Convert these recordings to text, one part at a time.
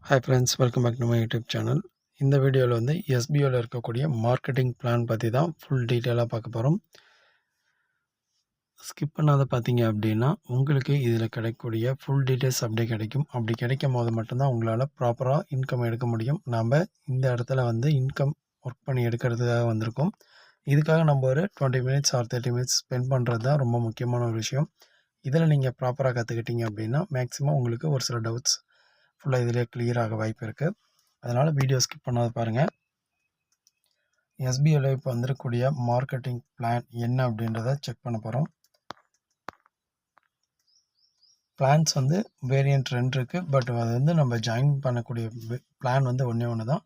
Hi friends, welcome back to my YouTube channel. இந்த வீடியோவில் வந்து எஸ்பிஓவில் இருக்கக்கூடிய மார்க்கெட்டிங் பிளான் பற்றி தான் ஃபுல் டீட்டெயிலாக பார்க்க போகிறோம். ஸ்கிப் பண்ணாத பார்த்தீங்க அப்படின்னா உங்களுக்கு இதில் கிடைக்கக்கூடிய ஃபுல் டீட்டெயில்ஸ் அப்படியே கிடைக்கும். அப்படி கிடைக்கும் போது மட்டும்தான் உங்களால் ப்ராப்பராக இன்கம் எடுக்க முடியும். நம்ம இந்த இடத்துல வந்து இன்கம் ஒர்க் பண்ணி எடுக்கிறதுக்காக வந்திருக்கோம். இதுக்காக நம்ம ஒரு 20 மினிட்ஸ் ஆர் 30 மினிட்ஸ் ஸ்பெண்ட் பண்ணுறது தான் ரொம்ப முக்கியமான ஒரு விஷயம். இதில் நீங்கள் ப்ராப்பராக கற்றுக்கிட்டீங்க அப்படின்னா மேக்ஸிமம் உங்களுக்கு ஒரு சில டவுட்ஸ் ஃபுல்லாக இதிலே கிளியர் ஆக வாய்ப்பு இருக்குது. அதனால் வீடியோ ஸ்கிப் பண்ணாத பாருங்கள். எஸ்பிஐயில் இப்போ வந்துருக்கூடிய மார்க்கெட்டிங் பிளான் என்ன அப்படின்றத செக் பண்ண போகிறோம். பிளான்ஸ் வந்து வேரியன்ட் 2 இருக்குது. பட் அது வந்து நம்ம ஜாயின் பண்ணக்கூடிய பிளான் வந்து ஒன்று தான்.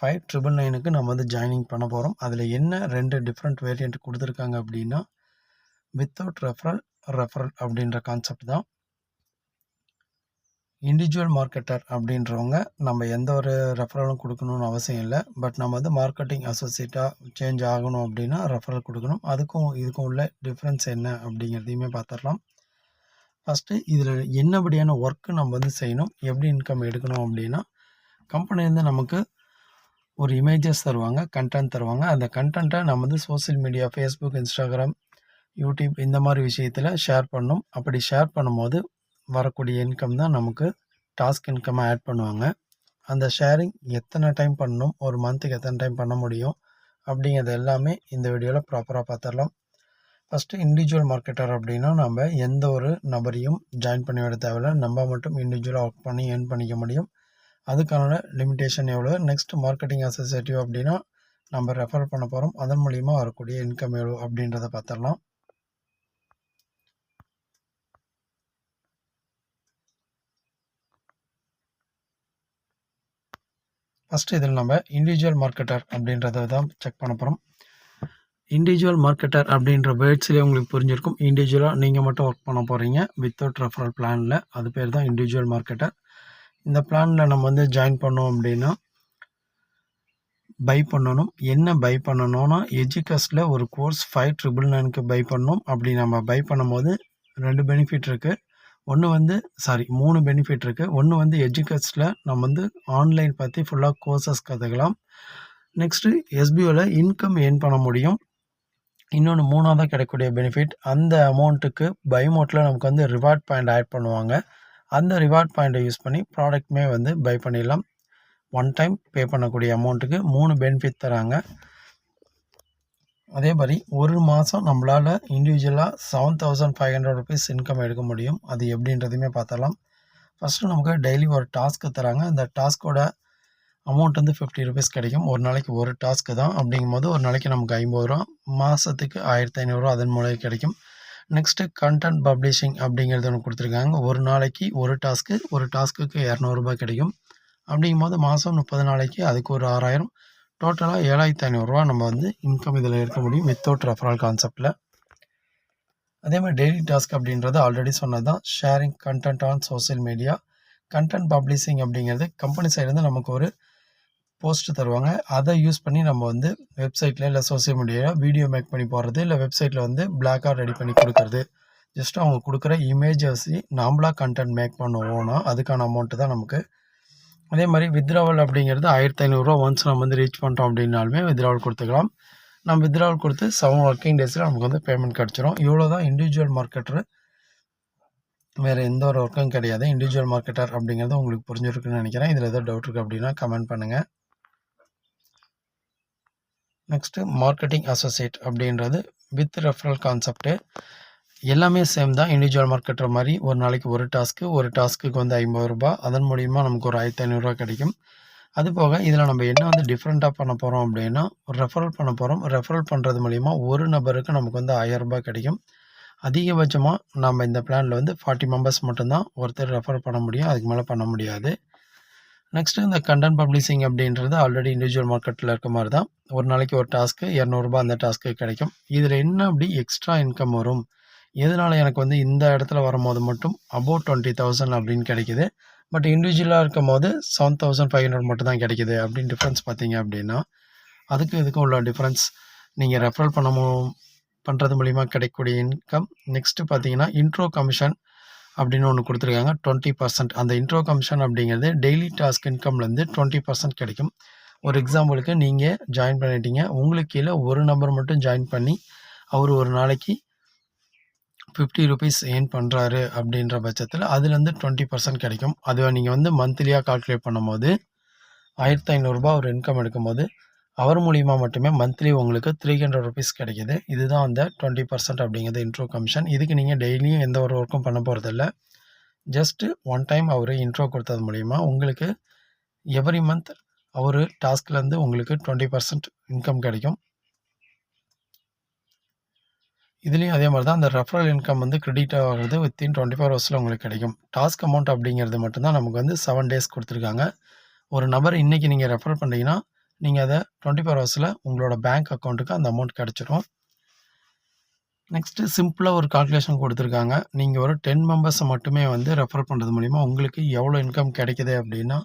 5999க்கு நம்ம வந்து ஜாயினிங் பண்ண போகிறோம். அதில் என்ன 2 டிஃப்ரெண்ட் வேரியன்ட் கொடுத்துருக்காங்க அப்படின்னா வித்தவுட் ரெஃபரல் அப்படின்ற கான்செப்ட் தான். இண்டிவிஜுவல் மார்க்கெட்டர் அப்படின்றவங்க நம்ம எந்த ஒரு ரெஃபரலும் கொடுக்கணும்னு அவசியம் இல்லை. பட் நம்ம வந்து மார்க்கெட்டிங் அசோசியேட்டாக சேஞ்ச் ஆகணும் அப்படின்னா ரெஃபரல் கொடுக்கணும். அதுக்கும் இதுக்கும் உள்ள டிஃப்ரென்ஸ் என்ன அப்படிங்கிறதையுமே பார்த்துடலாம். ஃபஸ்ட்டு இதில் என்னபடியான ஒர்க்கு நம்ம வந்து செய்யணும், எப்படி இன்கம் எடுக்கணும் அப்படின்னா கம்பெனிலேருந்து நமக்கு ஒரு இமேஜஸ் தருவாங்க, கண்டென்ட் தருவாங்க. அந்த கண்டென்ட்டை நம்ம வந்து social media, Facebook, Instagram, YouTube இந்த மாதிரி விஷயத்தில் ஷேர் பண்ணணும். அப்படி ஷேர் பண்ணும்போது வரக்கூடிய இன்கம் தான் நமக்கு டாஸ்க் இன்கமாக ஆட் பண்ணுவாங்க. அந்த ஷேரிங் எத்தனை டைம் பண்ணணும், ஒரு மந்த்துக்கு எத்தனை டைம் பண்ண முடியும் அப்படிங்கிறது எல்லாமே இந்த வீடியோவில் ப்ராப்பராக பார்த்துடலாம். ஃபஸ்ட்டு இண்டிவிஜுவல் மார்க்கெட்டர் அப்படின்னா நம்ம எந்த ஒரு நபரையும் ஜாயின் பண்ணி விட தேவையில்லை. நம்ம மட்டும் இண்டிவிஜுவலாக ஒர்க் பண்ணி ஏர்ன் பண்ணிக்க முடியும். அதுக்கான லிமிட்டேஷன் எவ்வளோ. நெக்ஸ்ட் மார்க்கெட்டிங் அசோசியேட்டிவ் அப்படின்னா நம்ம ரெஃபர் பண்ண போகிறோம். அதன் மூலிமா வரக்கூடிய இன்கம் எவ்வளோ அப்படின்றத பார்த்துடலாம். ஃபஸ்ட்டு இதில் நம்ம இண்டிவிஜுவல் மார்க்கெட்டர் அப்படின்றத தான் செக் பண்ண போகிறோம். இண்டிவிஜுவல் மார்க்கெட்டர் அப்படின்ற வேர்ட்ஸ்லேயே உங்களுக்கு புரிஞ்சிருக்கும். இண்டிவிஜுவலாக நீங்கள் மட்டும் ஒர்க் பண்ண போகிறீங்க வித்தவுட் ரெஃபரல் பிளானில். அது பேர் தான் இண்டிவிஜுவல் மார்க்கெட்டர். இந்த பிளானில் நம்ம வந்து ஜாயின் பண்ணோம் அப்படின்னா பை பண்ணணும். என்ன பை பண்ணணும்னா எஜுகஸ்டில் ஒரு கோர்ஸ் 5999க்கு பை பண்ணணும். அப்படி நம்ம பை பண்ணும்போது 2 பெனிஃபிட் இருக்குது. 3 பெனிஃபிட் இருக்குது. ஒன்று வந்து எஜுகஸ்டில் நம்ம வந்து ஆன்லைன் பற்றி ஃபுல்லாக கோர்சஸ் கற்றுக்கலாம். நெக்ஸ்ட்டு எஸ்பிஓவில் இன்கம் ஏர்ன் பண்ண முடியும். இன்னொன்று 3ஆவதாக கிடைக்கக்கூடிய பெனிஃபிட், அந்த அமௌண்ட்டுக்கு பை மோட்டில் நமக்கு வந்து ரிவார்ட் பாயிண்ட் ஆட் பண்ணுவாங்க. அந்த ரிவார்ட் பாயிண்ட்டை யூஸ் பண்ணி ப்ராடக்ட்டுமே வந்து பை பண்ணிடலாம். ஒன் டைம் பே பண்ணக்கூடிய அமௌண்ட்டுக்கு 3 பெனிஃபிட் தராங்க. அதே மாதிரி ஒரு மாதம் நம்மளால் இண்டிவிஜுவலாக 7500 ருபீஸ் இன்கம் எடுக்க முடியும். அது எப்படின்றதையுமே பார்த்தலாம். ஃபஸ்ட்டு நமக்கு டெய்லி ஒரு டாஸ்க்கு தராங்க. அந்த டாஸ்க்கோட அமௌண்ட் வந்து 50 ருபீஸ் கிடைக்கும். ஒரு நாளைக்கு ஒரு டாஸ்க்கு தான். அப்படிங்கும்போது ஒரு நாளைக்கு நமக்கு 50 ரூபா, மாதத்துக்கு 1500 அதன் மூலம் கிடைக்கும். நெக்ஸ்ட்டு கண்டென்ட் பப்ளிஷிங் அப்படிங்கிறது ஒன்று கொடுத்துருக்காங்க. ஒரு நாளைக்கு ஒரு டாஸ்க்குக்கு 200 ரூபாய் கிடைக்கும். அப்படிங்கும்போது மாதம் 30 நாளைக்கு அதுக்கு ஒரு 6000, டோட்டலாக 7500 ரூபா நம்ம வந்து இன்கம் இதில் எடுக்க முடியும் வித்தவுட் ரெஃபரல் கான்செப்டில். அதே மாதிரி டெய்லி டாஸ்க் அப்படின்றது ஆல்ரெடி சொன்னது தான். Sharing content on social media. Content publishing அப்படிங்கிறது கம்பெனி சைடுலேருந்து நமக்கு ஒரு போஸ்ட் தருவாங்க. அதை யூஸ் பண்ணி நம்ம வந்து வெப்சைட்டில் இல்லை சோசியல் மீடியாவில் வீடியோ மேக் பண்ணி போடுறது, இல்லை வெப்சைட்டில் வந்து பிளாக்காக ரெடி பண்ணி கொடுக்கறது. ஜஸ்ட் அவங்க கொடுக்குற இமேஜை வச்சு நாம்பளாக கண்டென்ட் மேக் பண்ணுவோம்னா அதுக்கான அமௌண்ட்டு தான் நமக்கு. அதே மாதிரி வித்ராவல் அப்படிங்கிறது 1500 ரூபா. ஒன்ஸ் நம்ம வந்து ரீச் பண்ணுறோம் அப்படின்னாலுமே வித்ராவல் கொடுத்துக்கலாம். நம்ம வித்ராவல் கொடுத்து 7 ஒர்க்கிங் டேஸில் நமக்கு வந்து பேமெண்ட் கிடச்சிரும். இவ்வளோ தான் இண்டிவிஜுவல் மார்க்கெட்டர். வேறு எந்த ஒரு ஒர்க்கும் கிடையாது. இண்டிவிஜுவல் மார்க்கெட்டர் அப்படிங்கிறது உங்களுக்கு புரிஞ்சிருக்குன்னு நினைக்கிறேன். இதில் எதாவது டவுட் இருக்குது அப்படின்னா கமெண்ட் பண்ணுங்கள். நெக்ஸ்ட்டு மார்க்கெட்டிங் அசோசியேட் அப்படின்றது வித் ரெஃபரல் கான்செப்ட்டு. எல்லாமே சேம் தான். இண்டிவிஜுவல் மார்க்கெட்டர் மாதிரி ஒரு நாளைக்கு ஒரு டாஸ்க்குக்கு வந்து 50 ரூபா. அதன் மூலிமா நமக்கு ஒரு 1500 ரூபா கிடைக்கும். அது போக இதில் நம்ம என்ன வந்து டிஃப்ரெண்ட்டாக பண்ண போகிறோம் அப்படின்னா ஒரு ரெஃபரல் பண்ண போகிறோம். ரெஃபரல் பண்ணுறது மூலிமா ஒரு நபருக்கு நமக்கு வந்து 1000 ரூபாய் கிடைக்கும். அதிகபட்சமாக நம்ம இந்த பிளானில் வந்து 40 மெம்பர்ஸ் மட்டும்தான் ஒருத்தர் ரெஃபர் பண்ண முடியும். அதுக்கு மேலே பண்ண முடியாது. நெக்ஸ்ட்டு இந்த கண்டென்ட் பப்ளிஷிங் அப்படின்றது ஆல்ரெடி இண்டிவிஜுவல் மார்க்கெட்டில் இருக்க மாதிரி தான். ஒரு நாளைக்கு ஒரு டாஸ்க்கு 200 ரூபா அந்த டாஸ்க்கு கிடைக்கும். இதில் என்ன அப்படி எக்ஸ்ட்ரா இன்கம் வரும், எதனால் எனக்கு வந்து இந்த இடத்துல வரும்போது மட்டும் அபோவ் 20,000 அப்படின்னு கிடைக்கிது. பட் இண்டிவிஜுவலாக இருக்கும் போது 7500 மட்டும் தான் கிடைக்கிது அப்படின்னு டிஃப்ரென்ஸ் பார்த்தீங்க அப்படின்னா அதுக்கும் இதுக்கும் உள்ள டிஃப்ரென்ஸ். நீங்கள் ரெஃபரல் பண்ணுறது மூலிமா கிடைக்கக்கூடிய இன்கம். நெக்ஸ்ட்டு பார்த்தீங்கன்னா இன்ட்ரோ கமிஷன் அப்படின்னு ஒன்று கொடுத்துருக்காங்க. 20% அந்த இன்ட்ரோ கமிஷன் அப்படிங்கிறது டெய்லி டாஸ்க் இன்கம்லேருந்து 20% கிடைக்கும். ஒரு எக்ஸாம்பிளுக்கு நீங்கள் ஜாயின் பண்ணிட்டீங்க, உங்களுக்கு கீழே ஒரு நபர் மட்டும் ஜாயின் பண்ணி அவர் ஒரு நாளைக்கு ₹50 ஏர்ன் பண்ணுறாரு அப்படின்ற பட்சத்தில் அதுலேருந்து 20% கிடைக்கும். அதுவே நீங்கள் வந்து மந்த்லியாக கால்குலேட் பண்ணும்போது ₹1500 ஒரு இன்கம் எடுக்கும்போது அவர் மூலிமா மட்டுமே மந்த்லி உங்களுக்கு ₹300 கிடைக்கிது. இதுதான் அந்த 20% அப்படிங்கிறது இன்ட்ரோ கமிஷன். இதுக்கு நீங்கள் டெய்லியும் எந்த ஒரு ஒர்க்கும் பண்ண போகிறதில்ல. ஜஸ்ட்டு ஒன் டைம் அவர் இன்ட்ரோ கொடுத்தது மூலிமா உங்களுக்கு எவ்ரி மந்த் ஒரு டாஸ்க்லேருந்து உங்களுக்கு 20% இன்கம் கிடைக்கும். இதுலேயும் அதே மாதிரி தான் அந்த ரெஃபரல் இன்கம் வந்து கிரெடிட் ஆகிறது வித்தின் 24 ஹவர்ஸில் உங்களுக்கு கிடைக்கும். டாஸ்க் அமௌண்ட் அப்படிங்கிறது மட்டும்தான் நமக்கு வந்து 7 டேஸ் கொடுத்துருக்காங்க. ஒரு நபர் இன்றைக்கி நீங்கள் ரெஃபர் பண்ணுறீங்கன்னா நீங்கள் அதை 24 ஹவர்ஸில் உங்களோட பேங்க் அக்கௌண்ட்டுக்கு அந்த அமௌண்ட் கிடச்சிரும். நெக்ஸ்ட்டு சிம்பிளாக ஒரு கால்குலேஷன் கொடுத்துருக்காங்க. நீங்கள் ஒரு 10 மெம்பர்ஸை மட்டுமே வந்து ரெஃபர் பண்ணுறது மூலிமா உங்களுக்கு எவ்வளோ இன்கம் கிடைக்குது அப்படின்னா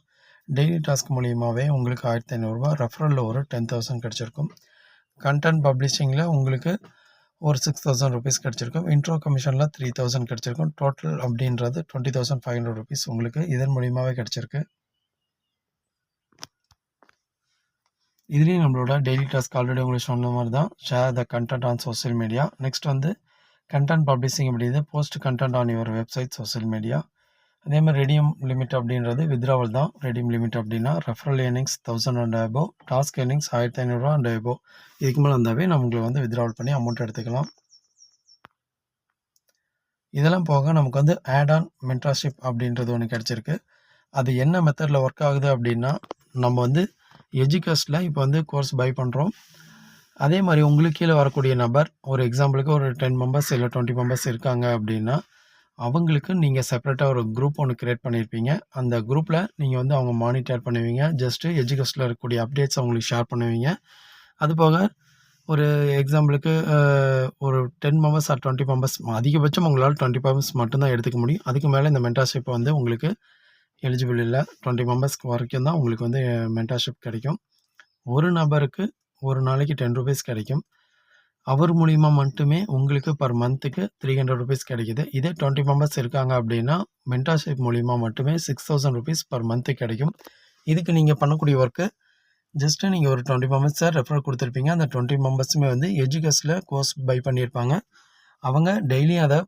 டெய்லி டாஸ்க் மூலியமாகவே உங்களுக்கு ₹1500 ரெஃபரலில் ஒரு 10,000 கிடச்சிருக்கும். கண்டென்ட் பப்ளிஷிங்கில் உங்களுக்கு ஒரு ₹6,000 கிடச்சிருக்கும். இன்ட்ரோ கமிஷனில் 3,000 கிடச்சிருக்கும். டோட்டல் அப்படின்றது ₹20,500 உங்களுக்கு இதன் மூலியமாகவே கிடச்சிருக்கு. இதுலேயும் நம்மளோட டெய்லி டாஸ்க் ஆல்ரெடி உங்களுக்கு சொன்ன மாதிரி தான். Share the content on social media. Next வந்து கண்டென்ட் பப்ளிஷிங் அப்படிங்கிறது post content on your website social media. அதே மாதிரி ரெடீம் லிமிட் அப்படின்றது வித்ராவல் தான். ரெடீம் லிமிட் அப்படின்னா referral earnings 1000 and above, task earnings ₹1500 and above. இதுக்கு மேலே வந்தாவே நம்ம உங்களுக்கு வந்து வித்ராவல் பண்ணி அமௌண்ட் எடுத்துக்கலாம். இதெல்லாம் போக நமக்கு வந்து ஆட் ஆன் மென்டார்ஷிப் அப்படின்றது ஒன்று கிடச்சிருக்கு. அது என்ன மெத்தடில் ஒர்க் ஆகுது அப்படின்னா நம்ம வந்து எஜுகேஷனில் இப்போ வந்து கோர்ஸ் பை பண்ணுறோம். அதே மாதிரி உங்களுக்கு கீழே வரக்கூடிய நபர் ஒரு எக்ஸாம்பிளுக்கு ஒரு 10 மெம்பர்ஸ் இல்லை 20 மெம்பர்ஸ் இருக்காங்க அப்படின்னா அவங்களுக்கு நீங்கள் செப்பரேட்டாக ஒரு குரூப் ஒன்று க்ரியேட் பண்ணியிருப்பீங்க. அந்த குரூப்பில் நீங்கள் வந்து அவங்க மானிட்டர் பண்ணுவீங்க. ஜஸ்ட்டு எஜுகேஷனில் இருக்கக்கூடிய அப்டேட்ஸ் அவங்களுக்கு ஷேர் பண்ணுவீங்க. அது போக ஒரு எக்ஸாம்பிளுக்கு ஒரு 10 மெம்பர்ஸ் ஆர் 20 மெம்பர்ஸ் அதிகபட்சம் உங்களால் 20 மெம்பர்ஸ் மட்டும்தான் எடுத்துக்க முடியும். அதுக்கு மேலே இந்த மென்டார்ஷிப் வந்து உங்களுக்கு எலிஜிபிள் இல்லை. 20 மெம்பர்ஸ்க்கு வரைக்கும் தான் உங்களுக்கு வந்து மென்டார்ஷிப் கிடைக்கும். ஒரு நபருக்கு ஒரு நாளைக்கு ₹10 கிடைக்கும். அவர் மூலிமா மட்டுமே உங்களுக்கு பர் மந்த்துக்கு ₹300 கிடைக்குது. இதே 20 மெம்பர்ஸ் இருக்காங்க அப்படின்னா மென்டார்ஷிப் மூலிமா மட்டுமே ₹6,000 பர் மந்த்து கிடைக்கும். இதுக்கு நீங்கள் பண்ணக்கூடிய ஒர்க்கு ஜஸ்ட்டு நீங்கள் ஒரு 20 மெம்பர்ஸை ரெஃபர் கொடுத்துருப்பீங்க. அந்த 20 மெம்பர்ஸுமே வந்து எஜுகேஷனில் கோர்ஸ் பை பண்ணியிருப்பாங்க. அவங்க டெய்லியும் அதை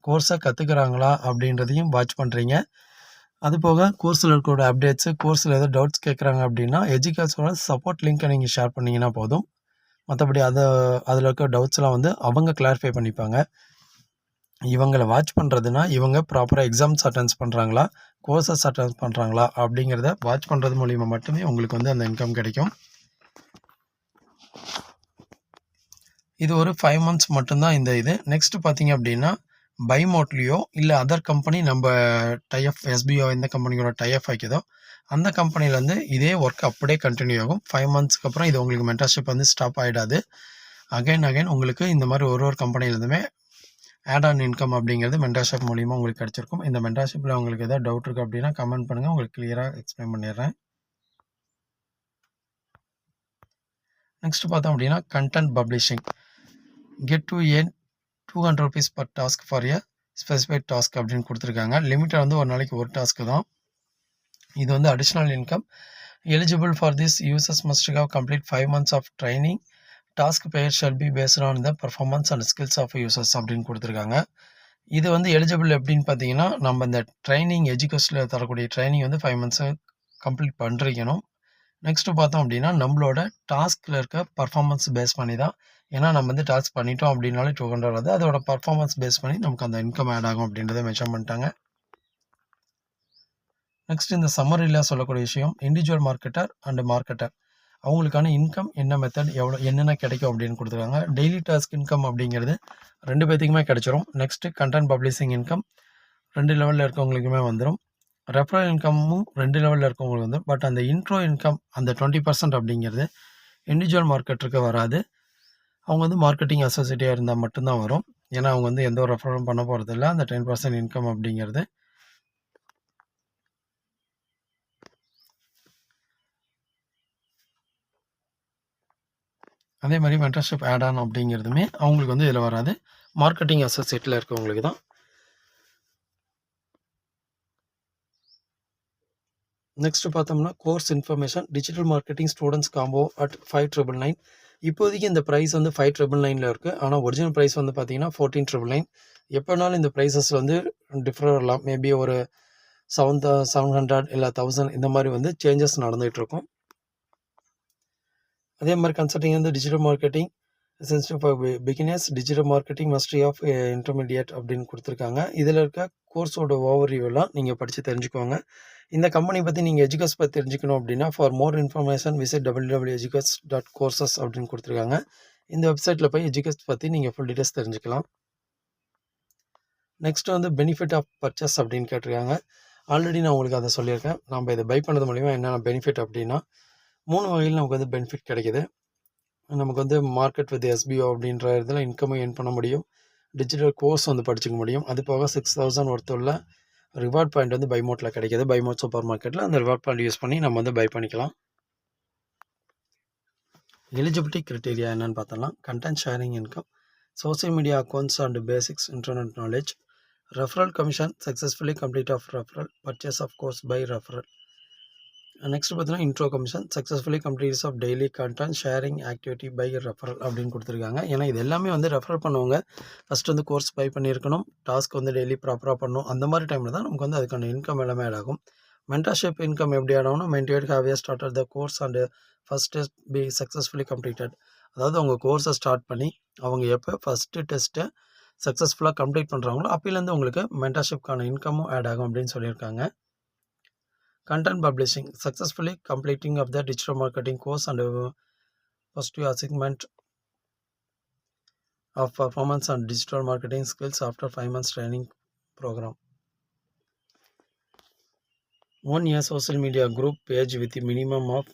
கோர்ஸை கற்றுக்குறாங்களா அப்படின்றதையும் வாட்ச் பண்ணுறீங்க. அது போக கோர்ஸில் இருக்கக்கூடிய அப்டேட்ஸு, கோர்ஸில் ஏதாவது டவுட்ஸ் கேட்குறாங்க அப்படின்னா எஜுகேஷனோட சப்போர்ட் லிங்க்கை நீங்கள் ஷேர் பண்ணிங்கன்னா போதும். மற்றபடி அதில் இருக்க டவுட்ஸ்லாம் வந்து அவங்க கிளாரிஃபை பண்ணிப்பாங்க. இவங்களை வாட்ச் பண்ணுறதுனா இவங்க ப்ராப்பராக எக்ஸாம்ஸ் அட்டென்ஸ் பண்ணுறாங்களா, கோர்சஸ் அட்டென்ஸ் பண்ணுறாங்களா அப்படிங்கிறத வாட்ச் பண்ணுறது மூலிமா மட்டுமே உங்களுக்கு வந்து அந்த இன்கம் கிடைக்கும். இது ஒரு 5 மந்த்ஸ் மட்டும்தான் இந்த இது. நெக்ஸ்ட்டு பார்த்தீங்க அப்படின்னா பைமோட்லேயோ இல்லை அதர் கம்பெனி நம்ம டைஎஃப் எஸ்பிஓ எந்த கம்பெனியோட டைஎஃப் ஆக்கியதோ அந்த கம்பெனிலேருந்து இதே ஒர்க் அப்படியே கண்டினியூ ஆகும். 5 மந்த்ஸ்க்கு அப்புறம் இது உங்களுக்கு மென்டார்ஷிப் வந்து ஸ்டாப் ஆகிடாது. அகைன் உங்களுக்கு இந்த மாதிரி ஒரு கம்பெனிலேருந்துமே ஆட் ஆன் இன்கம் அப்படிங்கிறது மென்டார்ஷிப் மூலிமா உங்களுக்கு கிடச்சிருக்கும். இந்த மென்டார்ஷிப்பில் உங்களுக்கு எதாவது டவுட் இருக்குது அப்படின்னா கமெண்ட் பண்ணுங்கள், உங்களுக்கு கிளியராக எக்ஸ்பிளைன் பண்ணிடுறேன். நெக்ஸ்ட் பார்த்தோம் அப்படின்னா content publishing. Get to earn ₹200 per task for a specified task அப்படின்னு கொடுத்துருக்காங்க. லிமிட்டட் வந்து ஒரு நாளைக்கு ஒரு டாஸ்க்கு தான். இது வந்து additional income. Eligible for this users must have complete 5 months of training. Task pay shall be based on the performance and skills of users அப்படின்னு கொடுத்துருக்காங்க. இது வந்து எலிஜிபிள் எப்படின்னு பார்த்தீங்கன்னா நம்ம இந்த ட்ரைனிங் எஜுகேஷனில் தரக்கூடிய ட்ரைனிங் வந்து 5 months கம்ப்ளீட் பண்ணிருக்கணும். நெக்ஸ்ட்டு பார்த்தோம் அப்படின்னா நம்மளோட டாஸ்கில் இருக்க பர்ஃபார்மன்ஸ் பேஸ் பண்ணி தான். ஏன்னா நம்ம வந்து டாஸ்க் பண்ணிட்டோம் அப்படின்னாலே 200 வருது. அதோட பர்ஃபார்மன்ஸ் பேஸ் பண்ணி நமக்கு அந்த இன்கம் ஆட் ஆகும் அப்படின்றத மென்ஷன் பண்ணிட்டாங்க. நெக்ஸ்ட் இந்த சம்மரியில் சொல்லக்கூடிய விஷயம் இண்டிவிஜுவல் மார்க்கெட்டர் அண்ட் மார்க்கெட்டர் அவங்களுக்கான இன்கம் என்ன மெத்தட் என்னென்ன கிடைக்கும் அப்படின்னு கொடுத்துருக்காங்க. டெய்லி டாஸ்க் இன்கம் அப்படிங்கிறது 2 பேர்த்துக்குமே கிடைச்சிரும். நெக்ஸ்ட்டு கண்டென்ட் பப்ளிஷிங் இன்கம் 2 லெவலில் இருக்கவங்களுக்குமே வந்துடும். ரெஃபரல் இன்கமும் 2 லெவலில் இருக்கவங்களுக்கு வந்து பட் அந்த இன்ட்ரோ இன்கம் அந்த 20% அப்படிங்கிறது இண்டிவிஜுவல் மார்க்கெட்டருக்கு வராது. அவங்க வந்து மார்க்கெட்டிங் அசோசியேட்டாக இருந்தால் மட்டும்தான் வரும். ஏன்னா அவங்க வந்து எந்த ஒரு ரெஃபரும் பண்ண போகிறது இல்லை. அந்த 10% இன்கம் அப்படிங்கிறது அதே மாதிரி மென்டர்ஷிப் ஆட் ஆன் அப்படிங்கிறதுமே அவங்களுக்கு வந்து இதில் வராது. மார்க்கெட்டிங் அசோசியேட்டில் இருக்கவங்களுக்கு தான். நெக்ஸ்ட் பார்த்தோம்னா course information digital marketing students combo at 5999. இப்போதைக்கு இந்த ப்ரைஸ் வந்து 5999ல இருக்குது. ஆனால் ஒரிஜினல் ப்ரைஸ் வந்து பார்த்தீங்கன்னா 14999. எப்போனாலும் இந்த ப்ரைஸஸ் வந்து டிஃபர் வரலாம். மேபி ஒரு 700 இல்லை 1000 இந்த மாதிரி வந்து சேஞ்சஸ் நடந்துகிட்டு இருக்கும். அதே மாதிரி கன்சல்டிங் வந்து digital marketing essential for beginners digital marketing mastery of intermediate அப்படின்னு கொடுத்துருக்காங்க. இதில் இருக்க கோர்ஸோட ஓவர் ரிவ்யூலாம் நீங்கள் படித்து தெரிஞ்சுக்கோங்க. இந்த கம்பெனி பற்றி நீங்கள் எஜுகஸ் பற்றி தெரிஞ்சுக்கணும் அப்படின்னா for more information visit www.educas.courses அப்படின்னு கொடுத்துருக்காங்க. இந்த வெப்சைட்டில் போய் எஜுகஸ் பற்றி நீங்கள் ஃபுல் டீட்டெயில்ஸ் தெரிஞ்சுக்கலாம். நெக்ஸ்ட் வந்து பெனிஃபிட் ஆஃப் பர்ச்சேஸ் அப்படின்னு கேட்டிருக்காங்க. ஆல்ரெடி நான் உங்களுக்கு அதை சொல்லியிருக்கேன். நம்ம இதை பை பண்ணது மூலிமா என்னென்ன பெனிஃபிட் அப்படின்னா 3 வகையில் நமக்கு வந்து பெனிஃபிட் கிடைக்கிது. நமக்கு வந்து மார்க்கெட் வித் எஸ்பிஓ அப்படின்ற இதில் இன்கம்மை ஏர்ன் பண்ண முடியும். டிஜிட்டல் கோர்ஸ் வந்து படிச்சுக்க முடியும். அது போக 6000 ஒர்த் உள்ள ரிவார்ட் பாயிண்ட் வந்து பை மோட்டில் கிடைக்கிது. பை மோட் சூப்பர் மார்க்கெட்டில் அந்த ரிவார்ட் பாயிண்ட் யூஸ் பண்ணி நம்ம வந்து பை பண்ணிக்கலாம். எலிஜிபிலிட்டி கிரைட்டீரியா என்னென்னு பார்த்தோம்னா content sharing income, social media accounts and basics internet knowledge, referral commission, successfully complete of referral, purchase of course by referral. Next பார்த்தீங்கன்னா intro commission, successfully completes of daily content sharing activity by referral அப்படின்னு கொடுத்துருக்காங்க. ஏன்னா இது எல்லாமே வந்து refer பண்ணுவாங்க. First வந்து course by பண்ணியிருக்கணும், டாஸ்க் வந்து டெய்லி ப்ராப்பராக பண்ணணும். அந்த மாதிரி டைமில் தான் நமக்கு வந்து அதுக்கான இன்கம் எல்லாமே ஆட் ஆகும். மென்டர்ஷிப் இன்கம் எப்படி ஆட் ஆகும்னா mandate have started the course and first test be successfully completed. அதாவது அவங்க கோர்ஸை ஸ்டார்ட் பண்ணி அவங்க எப்போ ஃபஸ்ட்டு டெஸ்ட்டை சக்ஸஸ்ஃபுல்லாக கம்ப்ளீட் பண்ணுறாங்களோ அப்போலேருந்து உங்களுக்கு மென்டர்ஷிப்கான இன்கமும் ஆட் ஆகும் அப்படின்னு சொல்லியிருக்காங்க. Content publishing, successfully completing of the digital marketing course and positive achievement of performance and digital marketing skills after 5 months training program. 1 year social media group page with a minimum of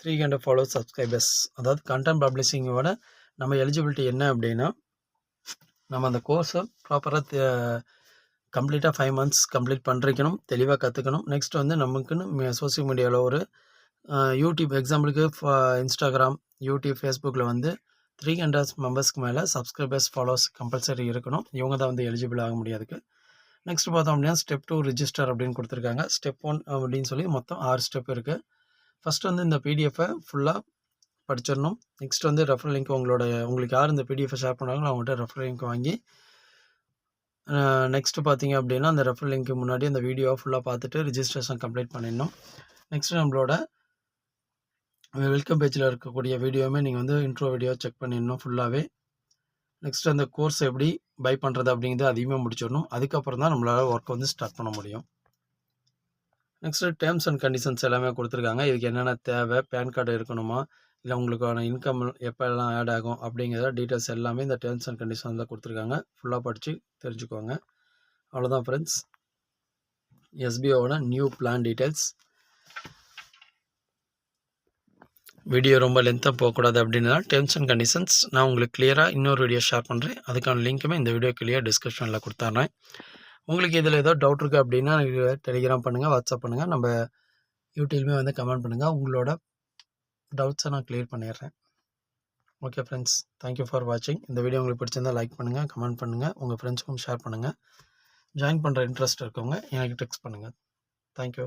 300 followers subscribers. அதாவது content பப்ளிஷிங்கோட நம்ம eligibility என்ன அப்படின்னா நம்ம அந்த கோர்ஸை ப்ராப்பராக கம்ப்ளீட்டாக 5 months complete பண்ணிருக்கணும், தெளிவாக கற்றுக்கணும். நெக்ஸ்ட் வந்து நமக்குன்னு சோசியல் மீடியாவில் ஒரு யூடியூப் எக்ஸாம்பிளுக்கு இன்ஸ்டாகிராம், யூடியூப், ஃபேஸ்புக்கில் வந்து 300 மெம்பர்ஸ்க்கு மேலே சப்ஸ்கிரைபர்ஸ் ஃபாலோவர்ஸ் கம்பல்சரி இருக்கணும். இவங்க தான் வந்து எலிஜிபிள் ஆக முடியாதுக்கு. நெக்ஸ்ட் பார்த்தோம் அப்படின்னா ஸ்டெப் 2 ரிஜிஸ்டர் அப்படின்னு கொடுத்துருக்காங்க. ஸ்டெப் 1 அப்படின்னு சொல்லி மொத்தம் 6 ஸ்டெப் இருக்குது. ஃபஸ்ட்டு வந்து இந்த பிடிஎஃபை ஃபுல்லாக படிச்சிடணும். நெக்ஸ்ட் வந்து ரெஃபரல் லிங்க் உங்களுக்கு யார் இந்த பிடிஎஃபை ஷேர் பண்ணாங்களோ அவங்கள்ட்ட ரெஃபரல் லிங்க் வாங்கி நெக்ஸ்ட்டு பார்த்தீங்க அப்படின்னா அந்த ரெஃபரல் லிங்க்கு முன்னாடி அந்த வீடியோவை ஃபுல்லாக பார்த்துட்டு ரிஜிஸ்ட்ரேஷன் கம்ப்ளீட் பண்ணிடணும். நெக்ஸ்ட்டு நம்மளோட வெல்கம் பேஜில் இருக்கக்கூடிய வீடியோவுமே நீங்கள் வந்து இன்ட்ரோ வீடியோ செக் பண்ணிடணும் ஃபுல்லாகவே. நெக்ஸ்ட் அந்த கோர்ஸ் எப்படி பை பண்ணுறது அப்படிங்கிறது அதையுமே முடிச்சிடணும். அதுக்கப்புறம் தான் நம்மளால் ஒர்க் வந்து ஸ்டார்ட் பண்ண முடியும். நெக்ஸ்ட்டு டேர்ம்ஸ் அண்ட் கண்டிஷன்ஸ் எல்லாமே கொடுத்துருக்காங்க. இதுக்கு என்னென்ன தேவை, பேன் கார்டு இருக்கணுமா, இல்லை உங்களுக்கான இன்கம் எப்போல்லாம் ஆட் ஆகும் அப்படிங்கிற டீட்டெயில்ஸ் எல்லாமே இந்த டேர்ம்ஸ் அண்ட் கண்டிஷன்ஸில் கொடுத்துருக்காங்க. ஃபுல்லாக படித்து தெரிஞ்சுக்கோங்க. அவ்வளோதான் ஃப்ரெண்ட்ஸ், எஸ்பிஓட நியூ பிளான் டீட்டெயில்ஸ். வீடியோ ரொம்ப லென்த்தாக போகக்கூடாது அப்படின்னா டேர்ம்ஸ் அண்ட் கண்டிஷன்ஸ் நான் உங்களுக்கு கிளியராக இன்னொரு வீடியோ ஷேர் பண்ணுறேன். அதுக்கான லிங்க்குமே இந்த வீடியோ கிளியர் டிஸ்கிரிப்ஷனில் கொடுத்துட்றேன். உங்களுக்கு இதில் ஏதோ டவுட் இருக்குது அப்படின்னா டெலிகிராம் பண்ணுங்கள், வாட்ஸ்அப் பண்ணுங்கள், நம்ம யூடியூப்லேயுமே வந்து கமெண்ட் பண்ணுங்கள். உங்களோட டவுட்ஸை நான் கிளியர் பண்ணிடுறேன். ஓகே ஃப்ரெண்ட்ஸ், தேங்க்யூ ஃபார் வாட்சிங். இந்த வீடியோ உங்களுக்கு பிடிச்சிருந்தால் லைக் பண்ணுங்கள், கமெண்ட் பண்ணுங்கள், உங்கள் ஃப்ரெண்ட்ஸுக்கும் ஷேர் பண்ணுங்கள். ஜாயின் பண்ணுற இன்ட்ரெஸ்ட் இருக்கவங்க எனக்கு டெக்ஸ்ட் பண்ணுங்கள். தேங்க்யூ.